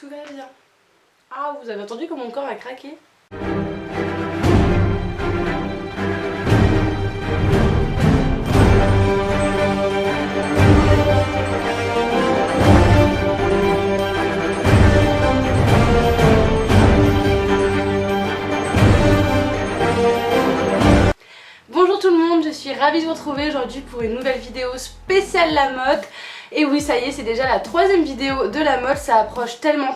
Tout va bien. Ah, vous avez entendu comme mon corps a craqué? Bonjour tout le monde, je suis ravie de vous retrouver aujourd'hui pour une nouvelle vidéo spéciale la mode. Et oui, ça y est, c'est déjà la troisième vidéo de la mode, ça approche tellement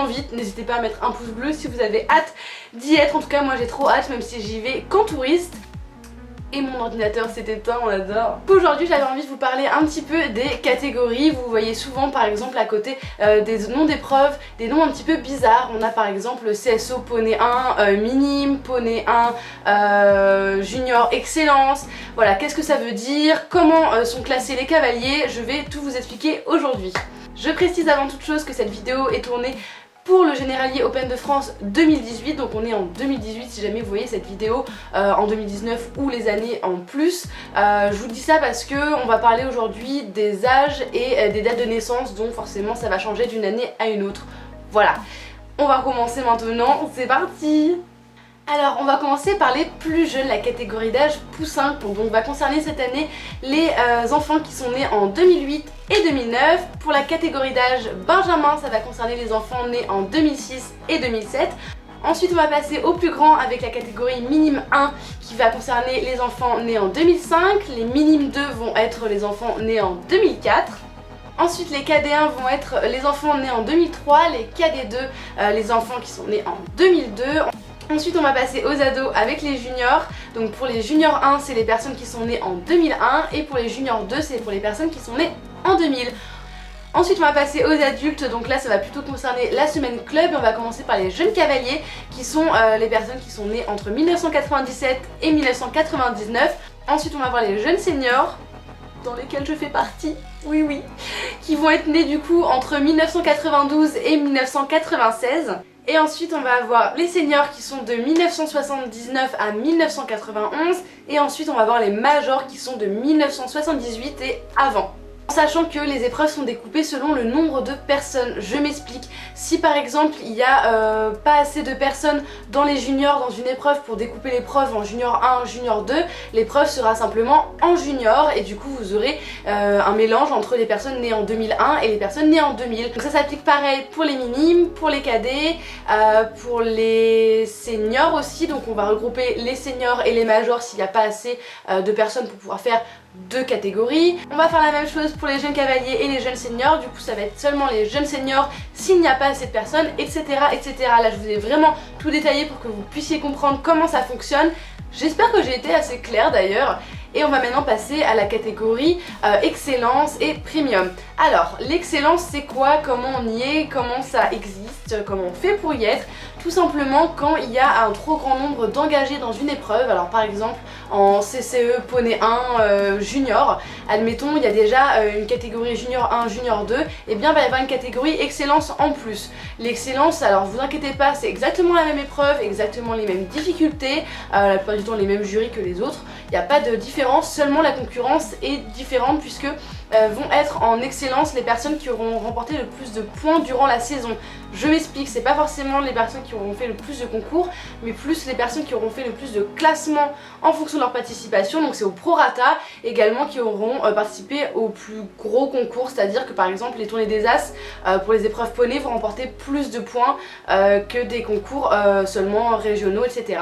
vite. N'hésitez pas à mettre un pouce bleu si vous avez hâte d'y être. En tout cas, moi j'ai trop hâte, même si j'y vais qu'en touriste. Et mon ordinateur s'est éteint, on adore. Aujourd'hui j'avais envie de vous parler un petit peu des catégories. Vous voyez souvent par exemple à côté des noms d'épreuves, des noms un petit peu bizarres. On a par exemple le CSO Poney 1, Minime, Poney 1, Junior Excellence. Voilà, qu'est-ce que ça veut dire, comment sont classés les cavaliers, je vais tout vous expliquer aujourd'hui. Je précise avant toute chose que cette vidéo est tournée pour le Généralier Open de France 2018, donc on est en 2018 si jamais vous voyez cette vidéo en 2019 ou les années en plus. Je vous dis ça parce que on va parler aujourd'hui des âges et des dates de naissance, donc forcément ça va changer d'une année à une autre. Voilà, on va commencer maintenant, c'est parti! Alors on va commencer par les plus jeunes, la catégorie d'âge poussin, donc va concerner cette année les enfants qui sont nés en 2008 et 2009. Pour la catégorie d'âge benjamin, ça va concerner les enfants nés en 2006 et 2007. Ensuite on va passer au plus grand avec la catégorie minime 1 qui va concerner les enfants nés en 2005, les minimes 2 vont être les enfants nés en 2004. Ensuite les KD1 vont être les enfants nés en 2003, les KD2 les enfants qui sont nés en 2002. Ensuite on va passer aux ados avec les juniors. Donc pour les juniors 1 c'est les personnes qui sont nées en 2001 et pour les juniors 2 c'est pour les personnes qui sont nées en 2000. Ensuite on va passer aux adultes, donc là ça va plutôt concerner la semaine club et on va commencer par les jeunes cavaliers qui sont les personnes qui sont nées entre 1997 et 1999. Ensuite on va voir les jeunes seniors, dans lesquels je fais partie, oui, qui vont être nés du coup entre 1992 et 1996. Et ensuite on va avoir les seniors qui sont de 1979 à 1991 et ensuite on va avoir les majors qui sont de 1978 et avant. Sachant que les épreuves sont découpées selon le nombre de personnes, je m'explique. Si par exemple il n'y a pas assez de personnes dans les juniors dans une épreuve pour découper l'épreuve en junior 1, junior 2, l'épreuve sera simplement en junior et du coup vous aurez un mélange entre les personnes nées en 2001 et les personnes nées en 2000. Donc ça s'applique pareil pour les minimes, pour les cadets, pour les seniors aussi. Donc on va regrouper les seniors et les majors s'il n'y a pas assez de personnes pour pouvoir faire deux catégories. On va faire la même chose pour les jeunes cavaliers et les jeunes seniors, du coup ça va être seulement les jeunes seniors s'il n'y a pas assez de personnes, etc. Là je vous ai vraiment tout détaillé pour que vous puissiez comprendre comment ça fonctionne. J'espère que j'ai été assez claire d'ailleurs. Et on va maintenant passer à la catégorie excellence et premium. Alors l'excellence c'est quoi, comment on y est, comment ça existe, comment on fait pour y être. Tout simplement quand il y a un trop grand nombre d'engagés dans une épreuve. Alors par exemple en CCE Poney 1 junior, admettons il y a déjà une catégorie junior 1, junior 2, et bien il va y avoir une catégorie excellence en plus. L'excellence, alors vous inquiétez pas, c'est exactement la même épreuve, exactement les mêmes difficultés, la plupart du temps les mêmes jurys que les autres. Il n'y a pas de différence, seulement la concurrence est différente puisque vont être en excellence les personnes qui auront remporté le plus de points durant la saison. Je m'explique, c'est pas forcément les personnes qui auront fait le plus de concours, mais plus les personnes qui auront fait le plus de classements en fonction de leur participation, donc c'est au prorata également qui auront participé au plus gros concours, c'est-à-dire que par exemple les tournées des As pour les épreuves poney vont remporter plus de points que des concours seulement régionaux, etc.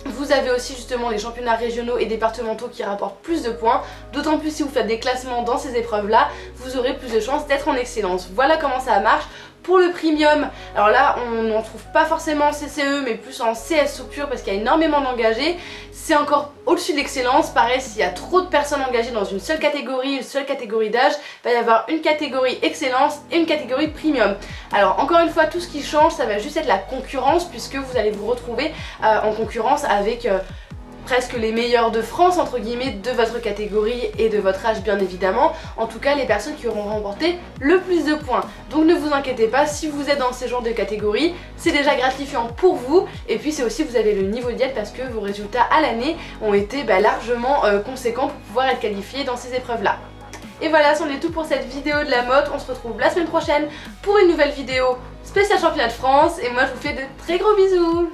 Vous avez aussi justement les championnats régionaux et départementaux qui rapportent plus de points, d'autant plus si vous faites des classements dans ces épreuves là, vous aurez plus de chances d'être en excellence. Voilà comment ça marche. Pour le premium, alors là on n'en trouve pas forcément en CCE mais plus en CSO pur parce qu'il y a énormément d'engagés. C'est encore au-dessus de l'excellence, pareil s'il y a trop de personnes engagées dans une seule catégorie d'âge, il va y avoir une catégorie excellence et une catégorie premium. Alors encore une fois tout ce qui change ça va juste être la concurrence puisque vous allez vous retrouver en concurrence avec presque les meilleurs de France entre guillemets de votre catégorie et de votre âge bien évidemment, en tout cas les personnes qui auront remporté le plus de points. Donc ne vous inquiétez pas, si vous êtes dans ces genres de catégories, c'est déjà gratifiant pour vous et puis c'est aussi vous avez le niveau diète parce que vos résultats à l'année ont été largement conséquents pour pouvoir être qualifiés dans ces épreuves là. Et voilà, c'en est tout pour cette vidéo de la mode. On se retrouve la semaine prochaine pour une nouvelle vidéo spéciale championnat de France. Et moi je vous fais de très gros bisous.